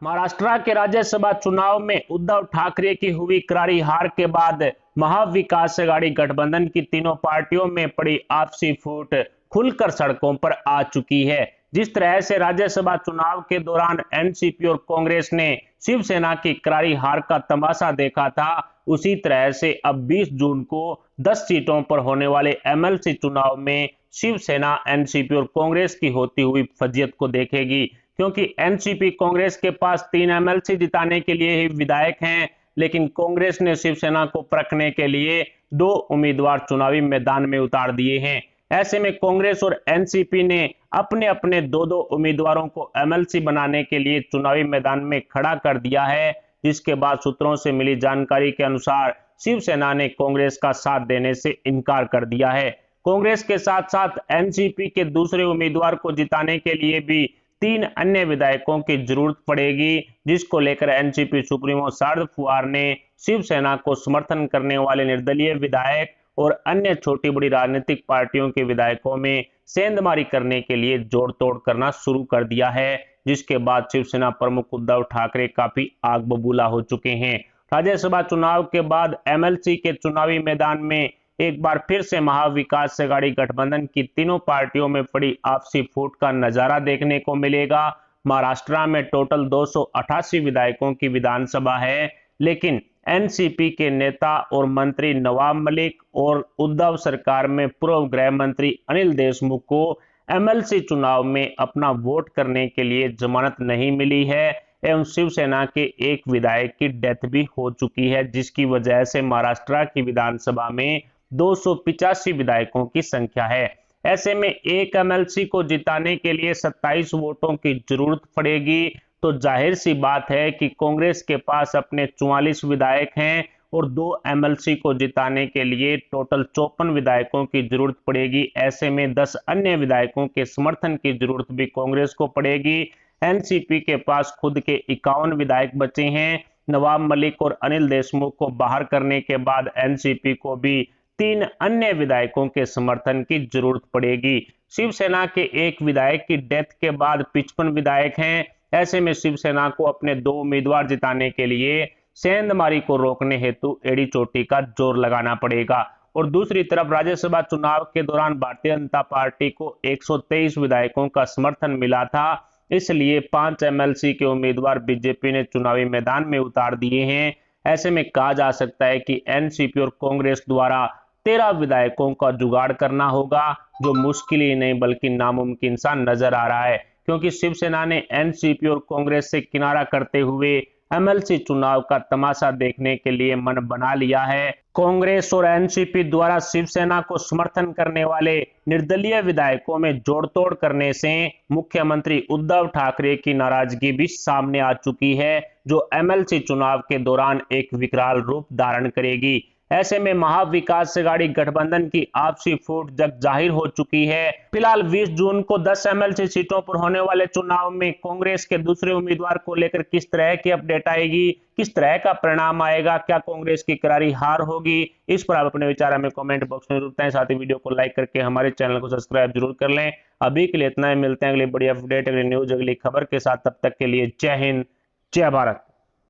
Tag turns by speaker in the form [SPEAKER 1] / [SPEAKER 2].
[SPEAKER 1] महाराष्ट्र के राज्यसभा चुनाव में उद्धव ठाकरे की हुई करारी हार के बाद महाविकास अघाड़ी गठबंधन की तीनों पार्टियों में पड़ी आपसी फूट खुलकर सड़कों पर आ चुकी है। जिस तरह से राज्यसभा चुनाव के दौरान एनसीपी और कांग्रेस ने शिवसेना की करारी हार का तमाशा देखा था, उसी तरह से अब 20 जून को 10 सीटों पर होने वाले एमएलसी चुनाव में शिवसेना एनसीपी और कांग्रेस की होती हुई फजीयत को देखेगी। क्योंकि एनसीपी कांग्रेस के पास 3 एमएलसी जिताने के लिए ही विधायक हैं, लेकिन कांग्रेस ने शिवसेना को परखने के लिए 2 उम्मीदवार चुनावी मैदान में उतार दिए हैं। ऐसे में कांग्रेस और एनसीपी ने अपने अपने 2-2 उम्मीदवारों को एमएलसी बनाने के लिए चुनावी मैदान में खड़ा कर दिया है, जिसके बाद सूत्रों से मिली जानकारी के अनुसार शिवसेना ने कांग्रेस का साथ देने से इनकार कर दिया है। कांग्रेस के साथ साथ एनसीपी के दूसरे उम्मीदवार को जिताने के लिए भी 3 अन्य विधायकों की जरूरत पड़ेगी, जिसको लेकर एनसीपी सुप्रीमो शरद पवार ने शिवसेना को समर्थन करने वाले निर्दलीय विधायक और अन्य छोटी बड़ी राजनीतिक पार्टियों के विधायकों में सेंधमारी करने के लिए जोड़ तोड़ करना शुरू कर दिया है, जिसके बाद शिवसेना प्रमुख उद्धव ठाकरे काफी आग बबूला हो चुके हैं। राज्यसभा चुनाव के बाद एमएलसी के चुनावी मैदान में एक बार फिर से महाविकास अघाड़ी गठबंधन की तीनों पार्टियों में पड़ी आपसी फूट का नजारा देखने को मिलेगा। महाराष्ट्र में टोटल 288 विधायकों की विधानसभा है, लेकिन एनसीपी के नेता और मंत्री नवाब मलिक और उद्धव सरकार में पूर्व गृह मंत्री अनिल देशमुख को एमएलसी चुनाव में अपना वोट करने के लिए जमानत नहीं मिली है एवं शिवसेना के एक विधायक की डेथ भी हो चुकी है, जिसकी वजह से महाराष्ट्र की विधानसभा में 285 विधायकों की संख्या है। ऐसे में एक एमएलसी को जिताने के लिए 27 वोटों की जरूरत पड़ेगी, तो जाहिर सी बात है कि कांग्रेस के पास अपने 44 विधायक हैं और 2 एमएलसी को जिताने के लिए टोटल 54 विधायकों की जरूरत पड़ेगी। ऐसे में 10 अन्य विधायकों के समर्थन की जरूरत भी कांग्रेस को पड़ेगी। एनसीपी के पास खुद के 51 विधायक बचे हैं। नवाब मलिक और अनिल देशमुख को बाहर करने के बाद एनसीपी को भी 3 अन्य विधायकों के समर्थन की जरूरत पड़ेगी। शिवसेना के एक विधायक की डेथ के बाद 55 विधायक हैं। ऐसे में शिवसेना को अपने 2 उम्मीदवार जिताने के लिए सेंधमारी को रोकने हेतु एड़ी चोटी का जोर लगाना पड़ेगा। और दूसरी तरफ राज्यसभा चुनाव के दौरान भारतीय जनता पार्टी को 123 विधायकों का समर्थन मिला था, इसलिए 5 एमएलसी के उम्मीदवार बीजेपी ने चुनावी मैदान में उतार दिए हैं। ऐसे में कहा जा सकता है कि एनसीपी और कांग्रेस द्वारा 13 विधायकों का जुगाड़ करना होगा, जो मुश्किल ही नहीं बल्कि नामुमकिन सा नजर आ रहा है, क्योंकि शिवसेना ने एनसीपी और कांग्रेस से किनारा करते हुए एमएलसी चुनाव का तमाशा देखने के लिए मन बना लिया है। कांग्रेस और एनसीपी द्वारा शिवसेना को समर्थन करने वाले निर्दलीय विधायकों में जोड़तोड़ करने से मुख्यमंत्री उद्धव ठाकरे की नाराजगी भी सामने आ चुकी है, जो एमएलसी चुनाव के दौरान एक विकराल रूप धारण करेगी। ऐसे में महाविकास अघाड़ी गठबंधन की आपसी फूट जग जाहिर हो चुकी है। फिलहाल 20 जून को 10 एमएलसी सीटों पर होने वाले चुनाव में कांग्रेस के दूसरे उम्मीदवार को लेकर किस तरह की अपडेट आएगी, किस तरह का परिणाम आएगा, क्या कांग्रेस की करारी हार होगी, इस पर आप अपने विचार हमें कमेंट बॉक्स में जरूर बताएं। साथ ही वीडियो को लाइक करके हमारे चैनल को सब्सक्राइब जरूर कर लें। अभी के लिए इतना ही, मिलते हैं अगली बड़ी अपडेट, अगली न्यूज, अगली खबर के साथ। तब तक के लिए जय हिंद, जय भारत।